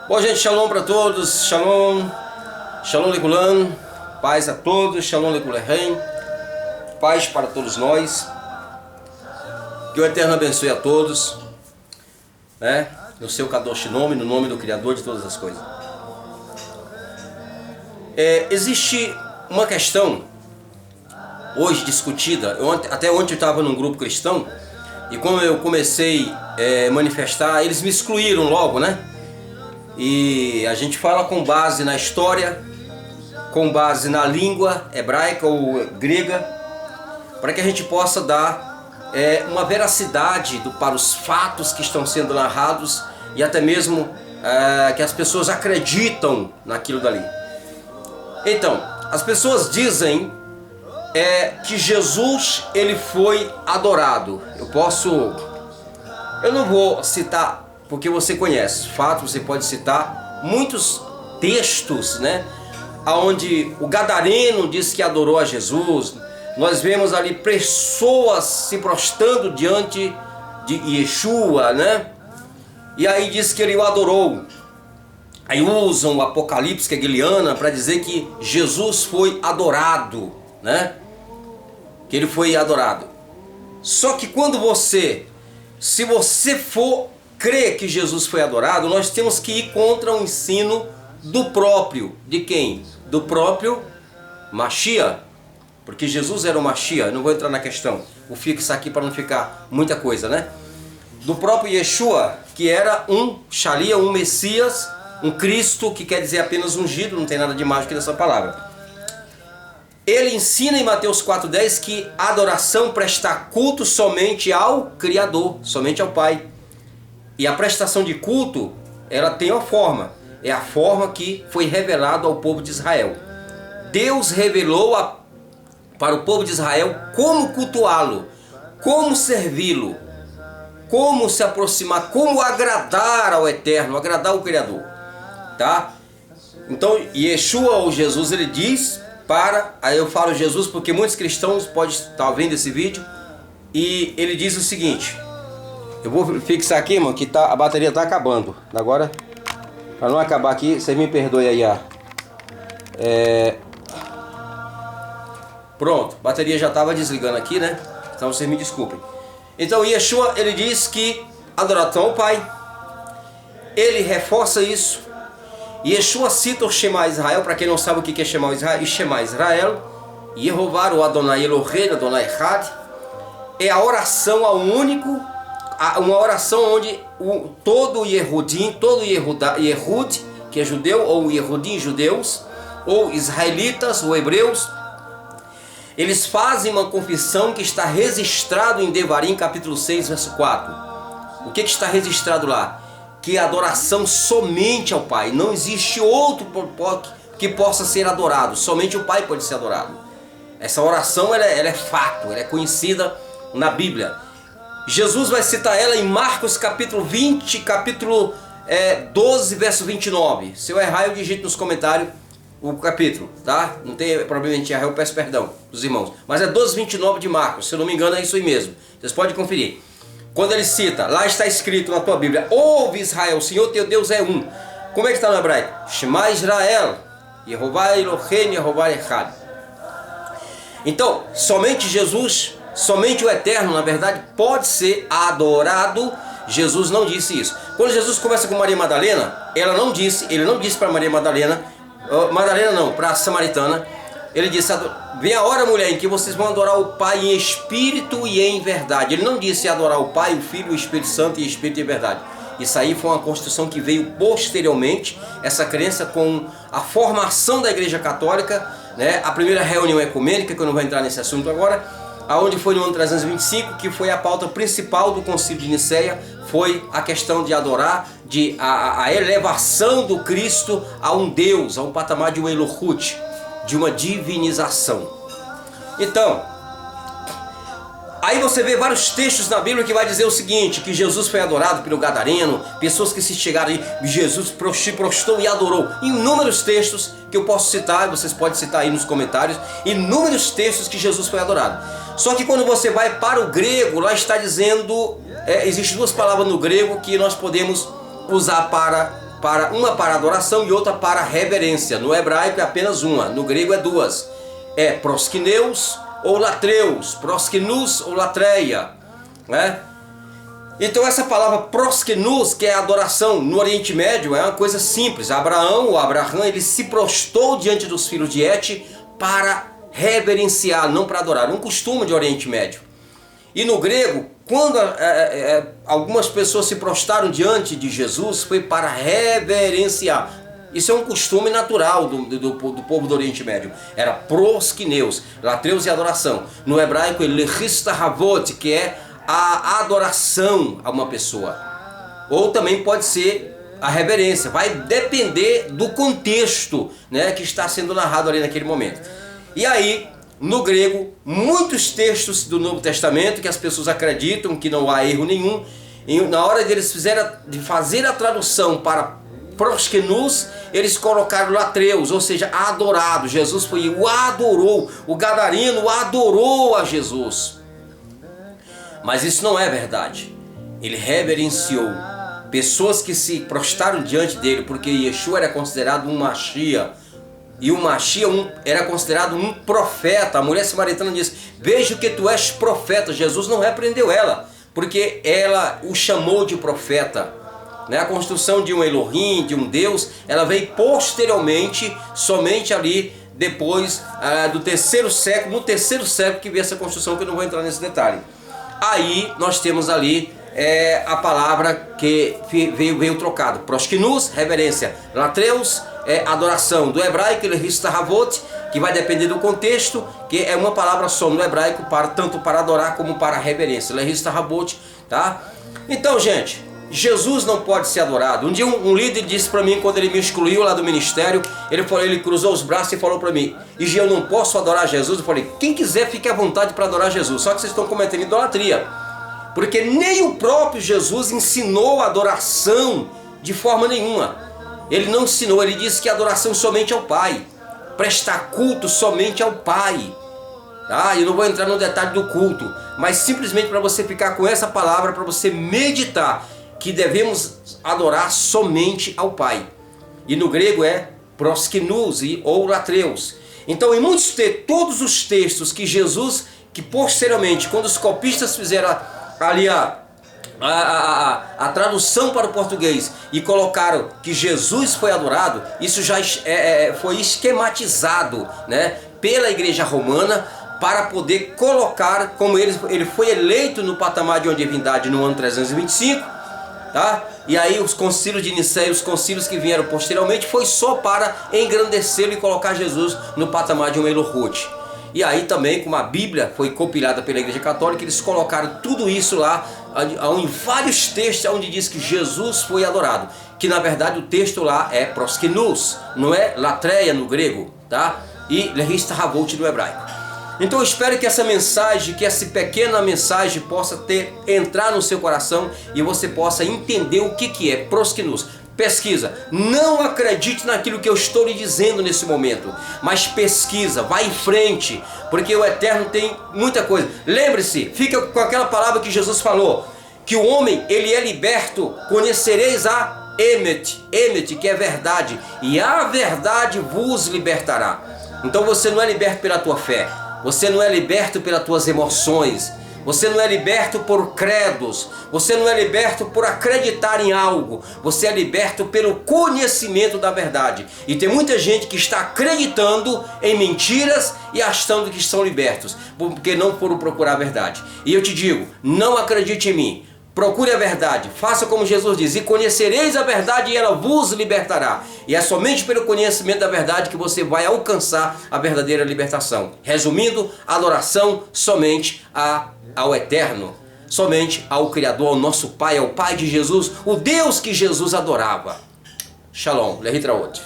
Bom, gente, shalom para todos, shalom, shalom Leculan, paz a todos, shalom Leculerem, paz para todos nós, que o Eterno abençoe a todos, né, no seu Kadosh nome, no nome do Criador de todas as coisas. Existe uma questão hoje discutida, até ontem eu estava num grupo cristão, e quando eu comecei a manifestar, eles me excluíram logo, né? E a gente fala com base na história, com base na língua hebraica ou grega, para que a gente possa dar uma veracidade para os fatos que estão sendo narrados e até mesmo que as pessoas acreditam naquilo dali. Então, as pessoas dizem que Jesus ele foi adorado. Eu não vou citar, porque você conhece, fato, você pode citar muitos textos, né? Onde o gadareno diz que adorou a Jesus. Nós vemos ali pessoas se prostrando diante de Yeshua, né? E aí diz que ele o adorou. Aí usam o Apocalipse Hegeliana para dizer que Jesus foi adorado, né? Que ele foi adorado. Só que quando se você for crer que Jesus foi adorado, nós temos que ir contra o ensino do próprio, de quem? Do próprio Mashiach, porque Jesus era o Mashiach. Não vou entrar na questão, vou fixar aqui para não ficar muita coisa, né? Do próprio Yeshua, que era um Shalia, um Messias, um Cristo, que quer dizer apenas ungido, não tem nada de mágico nessa palavra. Ele ensina em Mateus 4,10 que a adoração presta culto somente ao Criador, somente ao Pai. E a prestação de culto, ela tem uma forma. É a forma que foi revelada ao povo de Israel. Deus revelou para o povo de Israel como cultuá-lo, como servi-lo, como se aproximar, como agradar ao Eterno, agradar ao Criador. Tá? Então, Yeshua ou Jesus, ele diz aí eu falo Jesus porque muitos cristãos podem estar vendo esse vídeo, e ele diz o seguinte. Eu vou fixar aqui, mano, que a bateria tá acabando. Agora, para não acabar aqui, vocês me perdoem aí, Pronto, a bateria já estava desligando aqui, né? Então vocês me desculpem. Então Yeshua, ele diz que adoração ao Pai. Ele reforça isso. Yeshua cita o Shema Israel, para quem não sabe o que é Shema Israel. E Shema Israel, Yehová, o Adonai Elohei, Adonai Echad, é a oração ao único, uma oração onde todo o Yehudim, todo o Yehud, que é judeu, ou Yehudim, judeus, ou israelitas, ou hebreus, eles fazem uma confissão que está registrado em Devarim, capítulo 6, verso 4. O que está registrado lá? Que a adoração somente ao Pai. Não existe outro que possa ser adorado. Somente o Pai pode ser adorado. Essa oração ela é fato, ela é conhecida na Bíblia. Jesus vai citar ela em Marcos capítulo 20, capítulo 12, verso 29. Se eu errar, eu digito nos comentários o capítulo, tá? Não tem problema em errar, eu peço perdão dos irmãos. Mas é 12, 29 de Marcos, se eu não me engano é isso aí mesmo. Vocês podem conferir. Quando ele cita, lá está escrito na tua Bíblia: ouve Israel, o Senhor teu Deus é um. Como é que está no hebraico? Shema Israel, Yehová Elohim, Yehová Echad. Então, somente Jesus, somente o Eterno, na verdade, pode ser adorado. Jesus não disse isso. Quando Jesus conversa com Maria Madalena, ele não disse para Maria Madalena, para a samaritana, ele disse: vem a hora, mulher, em que vocês vão adorar o Pai em espírito e em verdade. Ele não disse adorar o Pai, o Filho, o Espírito Santo e espírito e verdade. Isso aí foi uma construção que veio posteriormente, essa crença com a formação da Igreja Católica, né? A primeira reunião ecumênica, que eu não vou entrar nesse assunto agora, aonde foi no ano 325, que foi a pauta principal do Concílio de Nicéia, foi a questão de adorar, a elevação do Cristo a um Deus, a um patamar de um Elohut, de uma divinização. Então, aí você vê vários textos na Bíblia que vai dizer o seguinte, que Jesus foi adorado pelo gadareno, pessoas que se chegaram aí, Jesus se prostrou e adorou. Inúmeros textos que eu posso citar, vocês podem citar aí nos comentários, inúmeros textos que Jesus foi adorado. Só que quando você vai para o grego, lá está dizendo, existem duas palavras no grego que nós podemos usar uma para adoração e outra para reverência. No hebraico é apenas uma, no grego é duas. É proskineus ou latreus, proskinus ou latreia, né? Então essa palavra proskenus, que é adoração no Oriente Médio, é uma coisa simples. Abraão, ele se prostrou diante dos filhos de Et para reverenciar, não para adorar. Um costume de Oriente Médio. E no grego, quando algumas pessoas se prostraram diante de Jesus, foi para reverenciar. Isso é um costume natural do povo do Oriente Médio. Era prosquineus, latreus e adoração. No hebraico, lehistahavot, que é a adoração a uma pessoa. Ou também pode ser a reverência. Vai depender do contexto, né, que está sendo narrado ali naquele momento. E aí, no grego, muitos textos do Novo Testamento que as pessoas acreditam que não há erro nenhum, na hora de eles fazer a tradução para proskenus, eles colocaram latreus, ou seja, adorado. Jesus foi o adorou, o gadareno adorou a Jesus. Mas isso não é verdade. Ele reverenciou pessoas que se prostraram diante dele, porque Yeshua era considerado um Mashiach. E o Mashiach era considerado um profeta. A mulher samaritana diz: vejo que tu és profeta. Jesus não repreendeu ela, porque ela o chamou de profeta. A construção de um Elohim, de um Deus, ela veio posteriormente, somente ali depois do terceiro século. No terceiro século que veio essa construção, que eu não vou entrar nesse detalhe. Aí nós temos ali a palavra que veio trocado. Proskinus, reverência. Latreus, adoração. Do hebraico, lehistahavot, que vai depender do contexto, que é uma palavra só no hebraico, tanto para adorar como para reverência. Lehistahavot, tá? Então, gente, Jesus não pode ser adorado. Um dia um líder disse para mim, quando ele me excluiu lá do ministério, ele cruzou os braços e falou para mim: Igi, eu não posso adorar Jesus. Eu falei: quem quiser fique à vontade para adorar Jesus, só que vocês estão cometendo idolatria, porque nem o próprio Jesus ensinou a adoração de forma nenhuma. Ele não ensinou, ele disse que a adoração somente ao Pai, prestar culto somente ao Pai. Eu não vou entrar no detalhe do culto, mas simplesmente para você ficar com essa palavra, para você meditar que devemos adorar somente ao Pai. E no grego é proskinus ou latreus. Então, em todos os textos que Jesus, que posteriormente, quando os copistas fizeram ali a tradução para o português e colocaram que Jesus foi adorado, isso já foi esquematizado, né, pela igreja romana, para poder colocar, como ele foi eleito no patamar de uma divindade no ano 325, tá? E aí os concílios de Nicéia, os concílios que vieram posteriormente, foi só para engrandecê-lo e colocar Jesus no patamar de um Elohut. E aí também, como a Bíblia foi compilada pela Igreja Católica, eles colocaram tudo isso lá, em vários textos onde diz que Jesus foi adorado. Que na verdade o texto lá é proskinus, não é latreia no grego, tá? E lehistahavot no hebraico. Então eu espero que essa mensagem, que essa pequena mensagem possa entrar no seu coração e você possa entender o que é proskinus. Pesquisa, não acredite naquilo que eu estou lhe dizendo nesse momento, mas pesquisa, vai em frente, porque o Eterno tem muita coisa. Lembre-se, fica com aquela palavra que Jesus falou, que o homem, ele é liberto, conhecereis a Emet, que é verdade, e a verdade vos libertará. Então você não é liberto pela tua fé, você não é liberto pelas tuas emoções, você não é liberto por credos, você não é liberto por acreditar em algo, você é liberto pelo conhecimento da verdade. E tem muita gente que está acreditando em mentiras e achando que estão libertos, porque não foram procurar a verdade. E eu te digo, não acredite em mim. Procure a verdade, faça como Jesus diz, e conhecereis a verdade e ela vos libertará. E é somente pelo conhecimento da verdade que você vai alcançar a verdadeira libertação. Resumindo, adoração somente ao Eterno, somente ao Criador, ao nosso Pai, ao Pai de Jesus, o Deus que Jesus adorava. Shalom, Lehitraot.